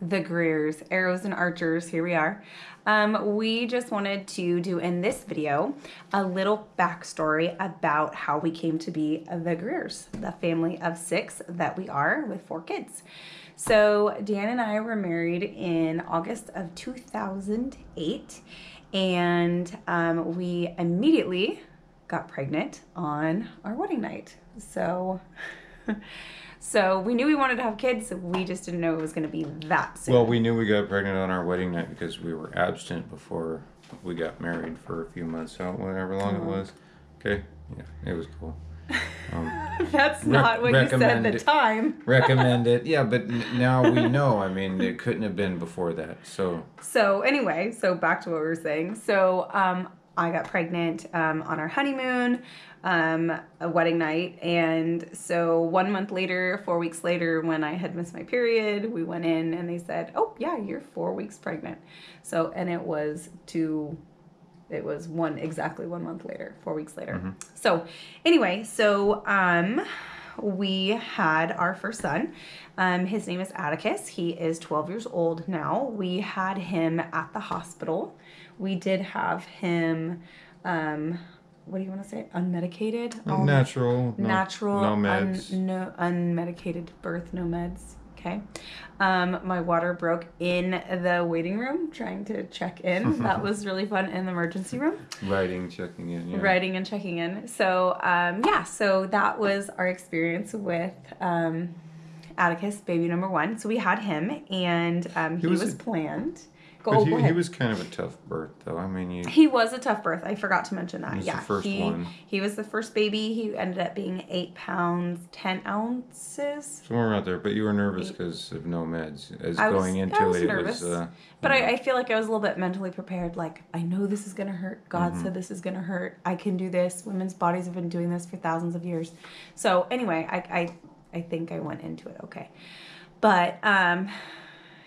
the Greers, arrows and archers, here we are. We just wanted to do in this video a little backstory about how we came to be the Greers, the family of 6 that we are with 4 kids. So Dan and I were married in August of 2008, and we immediately got pregnant on our wedding night. So we knew we wanted to have kids. We just didn't know it was going to be that soon. Well, we knew we got pregnant on our wedding night because we were abstinent before we got married for a few months, so whatever long it was. Okay, yeah, it was cool. That's not what you said at the time. Recommend it. Yeah, but now we know. I mean, it couldn't have been before that. So anyway, so back to what we were saying. So I got pregnant on our honeymoon, a wedding night. And so 1 month later, 4 weeks later, when I had missed my period, we went in and they said, oh yeah, you're 4 weeks pregnant. So, and it was exactly 1 month later, 4 weeks later. Mm-hmm. So anyway, we had our first son. His name is Atticus. He is 12 years old now. We had him at the hospital. We did have him, what do you want to say? Unmedicated? Natural. No meds. Unmedicated birth, no meds. Okay. My water broke in the waiting room trying to check in. That was really fun in the emergency room. Writing, checking in, yeah. Writing and checking in. So, so that was our experience with Atticus, baby number 1. So we had him, and he was planned. Go ahead. He was kind of a tough birth, though. I mean, he was a tough birth. I forgot to mention that. He was the first one. He was the first baby. He ended up being 8 pounds, 10 ounces. Somewhere out there. But you were nervous because of no meds. I was nervous. But I feel like I was a little bit mentally prepared. Like, I know this is going to hurt. God said this is going to hurt. I can do this. Women's bodies have been doing this for thousands of years. So anyway, I think I went into it okay. But,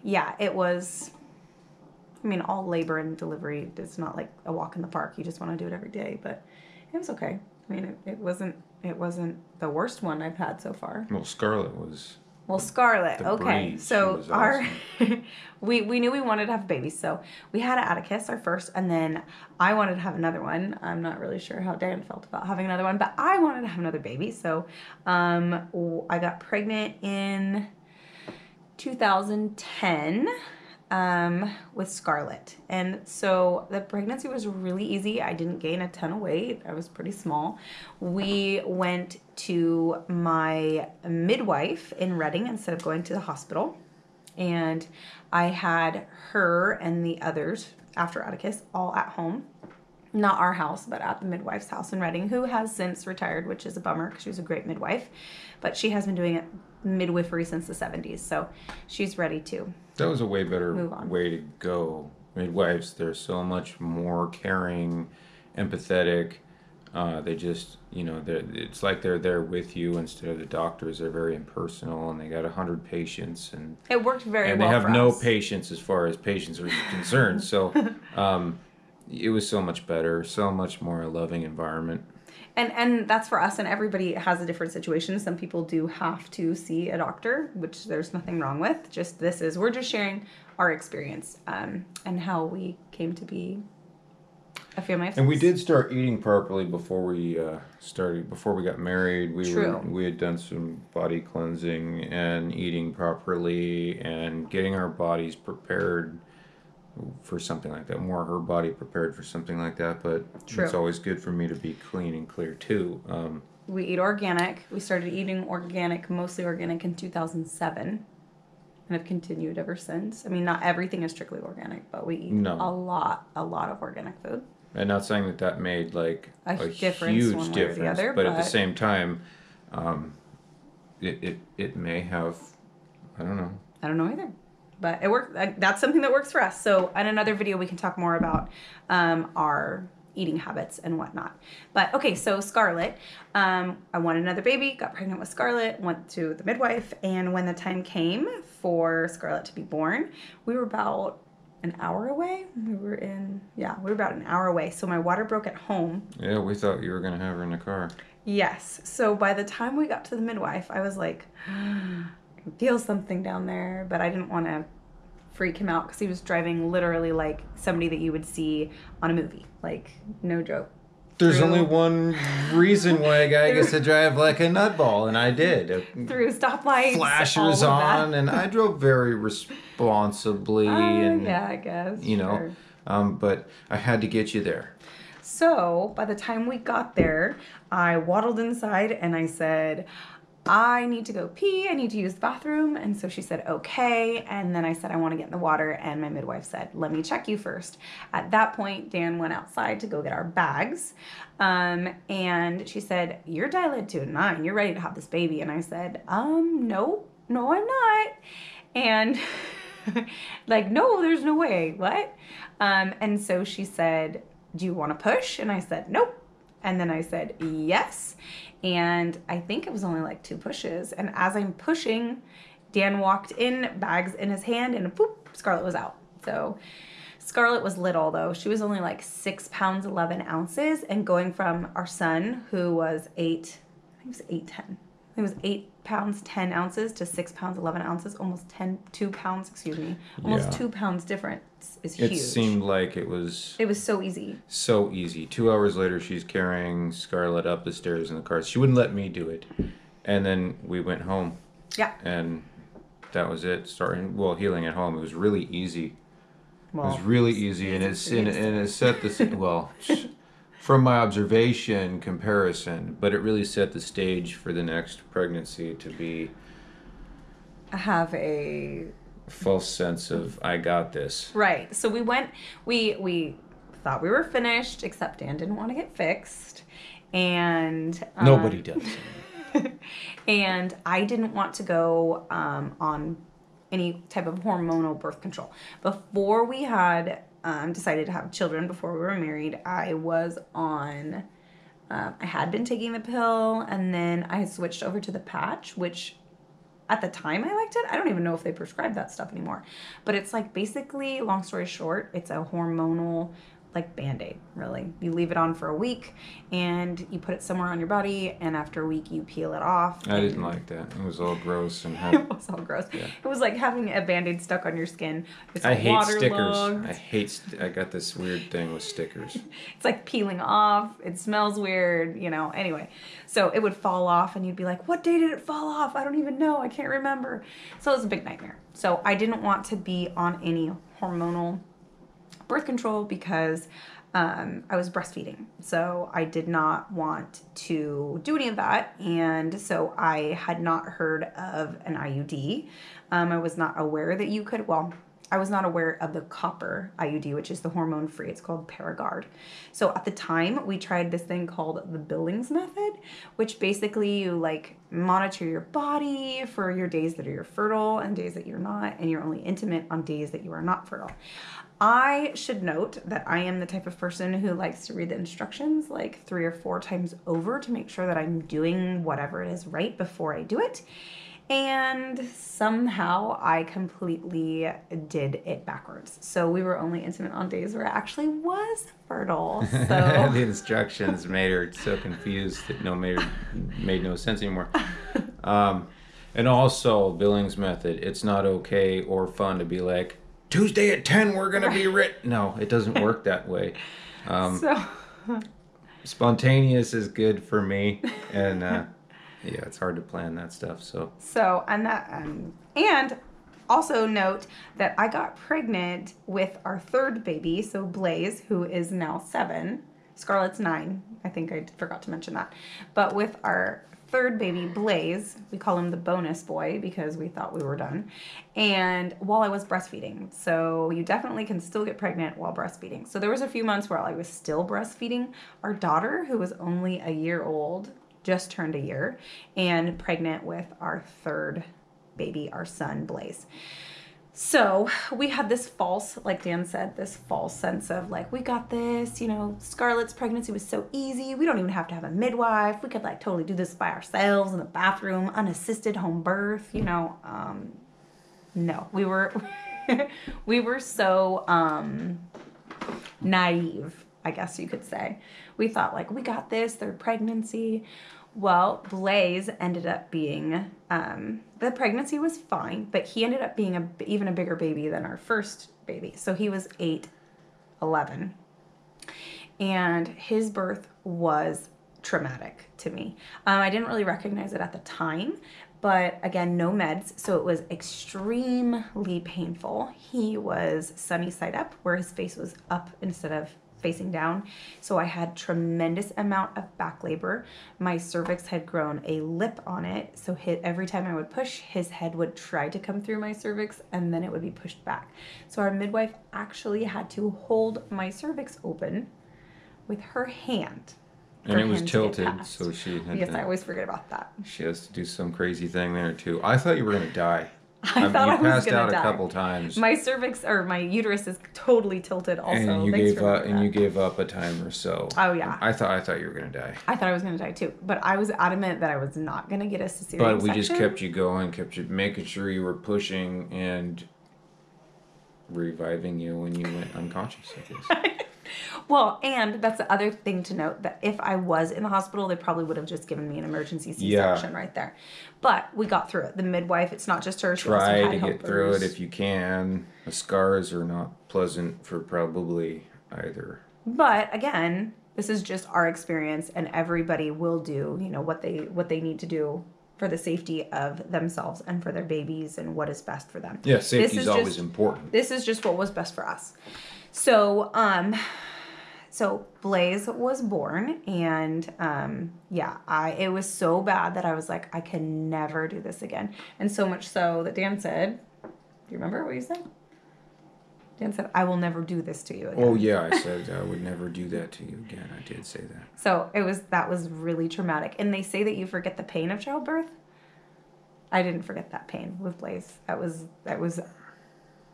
yeah, it was... I mean, all labor and delivery, it's not like a walk in the park. You just want to do it every day, but it was okay. I mean, it wasn't the worst one I've had so far. Well, Scarlett was. Well, Scarlett, okay. Breed. So awesome. we knew we wanted to have babies, so we had Atticus, our first, and then I wanted to have another one. I'm not really sure how Dan felt about having another one, but I wanted to have another baby. So I got pregnant in 2010. With Scarlett. And so the pregnancy was really easy. I didn't gain a ton of weight. I was pretty small. We went to my midwife in Reading instead of going to the hospital. And I had her and the others after Atticus all at home. Not our house, but at the midwife's house in Reading, who has since retired, which is a bummer because she was a great midwife. But she has been doing it midwifery since the 70s, so she's ready to. That was a way better way to go. Midwives, they're so much more caring, empathetic. They just, it's like they're there with you instead of the doctors. They're very impersonal, and they got 100 patients, and it worked very well. And they have no patience as far as patients are concerned. So, it was so much better, so much more a loving environment. And that's for us, and everybody has a different situation. Some people do have to see a doctor, which there's nothing wrong with. We're just sharing our experience and how we came to be a family of 6. And we did start eating properly before we got married. We had done some body cleansing and eating properly and getting our bodies prepared for something like that. More her body prepared for something like that, but it's always good for me to be clean and clear too. We eat organic. We started eating organic, mostly organic, in 2007 and have continued ever since. I mean, not everything is strictly organic, but we eat a lot of organic food. And not saying that made like a huge difference, other, but at the same time, it may have, I don't know. I don't know either. But it worked. That's something that works for us. So in another video, we can talk more about our eating habits and whatnot. But okay, so Scarlett, I wanted another baby, got pregnant with Scarlett, went to the midwife, and when the time came for Scarlett to be born, we were about an hour away. We were about an hour away. So my water broke at home. Yeah, we thought you were going to have her in the car. Yes. So by the time we got to the midwife, I was like, I can feel something down there, but I didn't want to freak him out because he was driving literally like somebody that you would see on a movie. Like, no joke. There's only one reason why a guy gets to drive like a nutball, and I did. Through stoplights, flashers on, and I drove very responsibly. And yeah, I guess. You know, sure. But I had to get you there. So by the time we got there, I waddled inside and I said, I need to go pee. I need to use the bathroom. And so she said, okay. And then I said, I want to get in the water. And my midwife said, let me check you first. At that point, Dan went outside to go get our bags. And she said, you're dilated to a 9. You're ready to have this baby. And I said, no, I'm not. And like, no, there's no way. What? And so she said, do you want to push? And I said, nope. And then I said, yes. And I think it was only like 2 pushes. And as I'm pushing, Dan walked in, bags in his hand, and boop, Scarlett was out. So Scarlett was little though. She was only like 6 pounds, 11 ounces. And going from our son, who was 8, I think it was 8, 10. It was 8 pounds, 10 ounces to 6 pounds, 11 ounces, almost 2 pounds, excuse me. Almost 2 pounds difference is huge. It seemed like it was so easy. So easy. 2 hours later, she's carrying Scarlett up the stairs in the car. She wouldn't let me do it. And then we went home. Yeah. And that was it. Healing at home. It was really easy. Well, it was really easy. And it set the, well, from my observation, comparison, but it really set the stage for the next pregnancy to be have a false sense of I got this. Right. So we went. We thought we were finished, except Dan didn't want to get fixed, and nobody does. And I didn't want to go on any type of hormonal birth control before we had. Decided to have children before we were married. I was on, I had been taking the pill, and then I switched over to the patch, which at the time I liked it. I don't even know if they prescribe that stuff anymore. But it's like basically, long story short, it's a hormonal like Band-Aid, really. You leave it on for a week and you put it somewhere on your body, and after a week you peel it off. I didn't like that. It was all gross and it was all gross. Yeah. It was like having a Band-Aid stuck on your skin. I hate stickers. I got this weird thing with stickers. It's like peeling off. It smells weird, you know. Anyway, so it would fall off and you'd be like, what day did it fall off? I don't even know. I can't remember. So it was a big nightmare. So I didn't want to be on any hormonal birth control because I was breastfeeding. So I did not want to do any of that. And so I had not heard of an IUD. I was not aware that you could, I was not aware of the copper IUD, which is the hormone free. It's called Paragard. So at the time we tried this thing called the Billings method, which basically you like monitor your body for your days that you're fertile and days that you're not, and you're only intimate on days that you are not fertile. I should note that I am the type of person who likes to read the instructions like 3 or 4 times over to make sure that I'm doing whatever it is right before I do it. And somehow I completely did it backwards. So we were only intimate on days where I actually was fertile. So the instructions made her so confused that made no sense anymore. And also, Billings method, it's not okay or fun to be like, Tuesday at 10, we're going to be written. No, it doesn't work that way. Spontaneous is good for me. And yeah, it's hard to plan that stuff. And also note that I got pregnant with our 3rd baby, so Blaze, who is now 7. Scarlett's 9. I think I forgot to mention that. But with our 3rd baby, Blaze, we call him the bonus boy because we thought we were done, and while I was breastfeeding. So you definitely can still get pregnant while breastfeeding. So there was a few months where I was still breastfeeding our daughter, who was only a year old, just turned a year, and pregnant with our 3rd baby, our son, Blaze. So we had this false, like Dan said, this false sense of like, we got this, you know, Scarlett's pregnancy was so easy. We don't even have to have a midwife. We could like totally do this by ourselves in the bathroom, unassisted home birth, you know. No, we were, we were so naive, I guess you could say. We thought like, we got this, third pregnancy. Well, Blaze ended up being, the pregnancy was fine, but he ended up being even a bigger baby than our first baby. So he was 8'11", and his birth was traumatic to me. I didn't really recognize it at the time, but again, no meds, so it was extremely painful. He was sunny side up, where his face was up instead of facing down. So I had tremendous amount of back labor. My cervix had grown a lip on it, so every time I would push, his head would try to come through my cervix, and then it would be pushed back. So our midwife actually had to hold my cervix open with her hand. And it was tilted, so she had Yes, I always forget about that. She has to do some crazy thing there too. I thought you were gonna die. I thought I was gonna die. You passed out a couple times. My cervix or my uterus is totally tilted also. And you gave up. And you gave up a time or so. Oh yeah. I thought you were gonna die. I thought I was gonna die too, but I was adamant that I was not gonna get a cesarean But we section. just kept you going, kept you making sure you were pushing and reviving you when you went unconscious, I guess. Well, and that's the other thing to note, that if I was in the hospital, they probably would have just given me an emergency C-section right there. But we got through it. The midwife, it's not just her. She also Try had to helpers. get through it if you can. The scars are not pleasant for probably either. But again, this is just our experience, and everybody will do, what they need to do for the safety of themselves and for their babies and what is best for them. Yeah, safety is always important. This is just what was best for us. So, so Blaze was born, and it was so bad that I was like, I can never do this again. And so much so that Dan said, do you remember what you said? Dan said, I will never do this to you again. Oh yeah, I said I would never do that to you again. I did say that. So that was really traumatic. And they say that you forget the pain of childbirth. I didn't forget that pain with Blaze. That was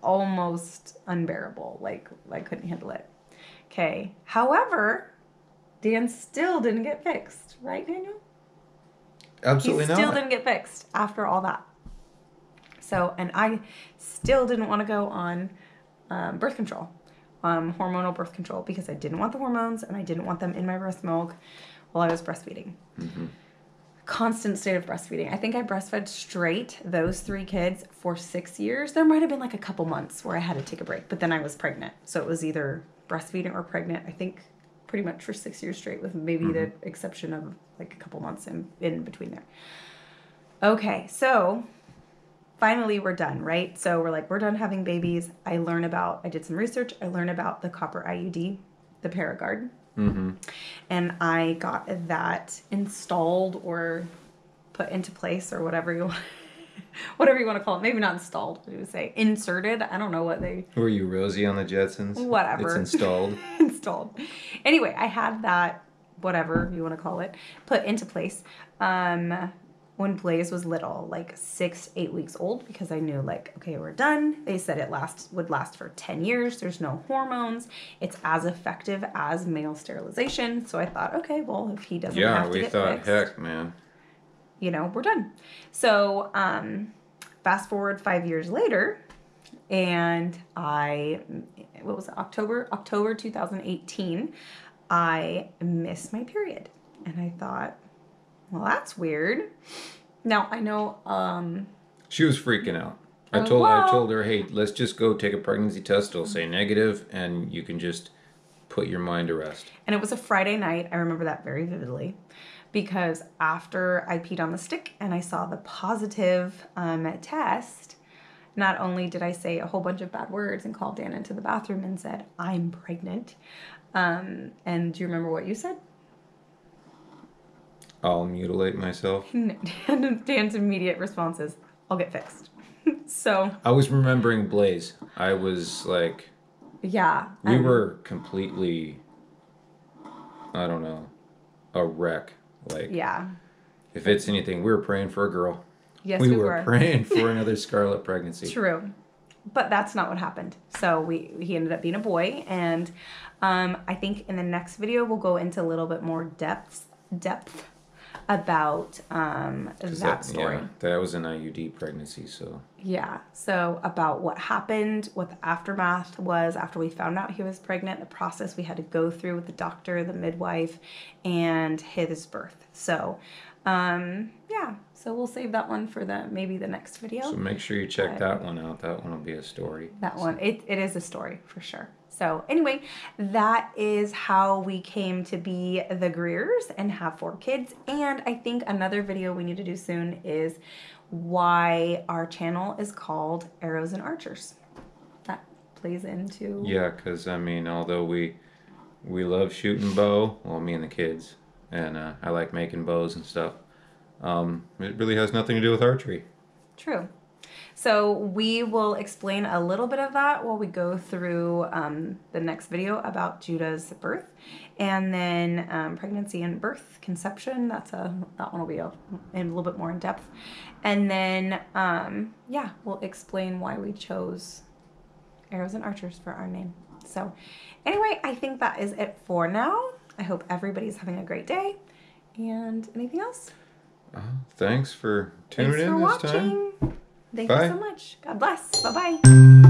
almost unbearable. Like, I couldn't handle it. Okay. However, Dan still didn't get fixed, right, Daniel? Absolutely not. He still didn't get fixed after all that. So, and I still didn't want to go on birth control, hormonal birth control, because I didn't want the hormones and I didn't want them in my breast milk while I was breastfeeding. Mm-hmm. Constant state of breastfeeding. I think I breastfed straight those 3 kids for 6 years. There might have been like a couple months where I had to take a break, but then I was pregnant. So it was either breastfeeding or pregnant, I think pretty much for 6 years straight, with maybe the exception of like a couple months in between there. Okay, so finally we're done, right? So we're done having babies. I did some research. I learned about the copper IUD, the Paragard. Mm-hmm. And I got that installed or put into place, or whatever you want to call it. Maybe not installed, what do you say? Inserted? I don't know what they... Were you Rosie on the Jetsons? Whatever. It's installed. Installed. Anyway, I had that, whatever you want to call it, put into place when Blaze was little, like 6-8 weeks old, because I knew like, okay, we're done. They said it would last for 10 years. There's no hormones. It's as effective as male sterilization. So I thought, okay, well, if he doesn't have to get fixed, heck, man, we're done. So fast forward 5 years later, and October 2018, I missed my period. And I thought, well, that's weird. Now, I know... she was freaking out. I told her, hey, let's just go take a pregnancy test. It'll say negative, and you can just put your mind to rest. And it was a Friday night. I remember that very vividly, because after I peed on the stick and I saw the positive test, not only did I say a whole bunch of bad words and called Dan into the bathroom and said, I'm pregnant. And do you remember what you said? I'll mutilate myself. Dan's immediate response is, I'll get fixed. So I was remembering Blaze. I was like, yeah, we were completely, I don't know, a wreck. Like, yeah, if it's anything, we were praying for a girl. Yes, we were praying for another scarlet pregnancy. True, but that's not what happened. So he ended up being a boy, and I think in the next video we'll go into a little bit more depth about that story. Yeah, that was an IUD pregnancy, so. Yeah, so about what happened, what the aftermath was after we found out he was pregnant, the process we had to go through with the doctor, the midwife, and his birth. So, yeah, so we'll save that one for maybe the next video. So make sure you check that one out. That one will be a story. That one, it is a story for sure. So anyway, that is how we came to be the Greers and have 4 kids. And I think another video we need to do soon is why our channel is called Arrows and Archers. That plays into... Yeah, because I mean, although we love shooting bow, well, me and the kids, and I like making bows and stuff, it really has nothing to do with archery. True. So we will explain a little bit of that while we go through the next video about Judah's birth, and then pregnancy and birth, conception. That one will be a little bit more in depth, and then yeah, we'll explain why we chose Arrows and Archers for our name. So anyway, I think that is it for now. I hope everybody's having a great day. And anything else? Thanks for tuning in this time. Thank you so much. God bless. Bye-bye.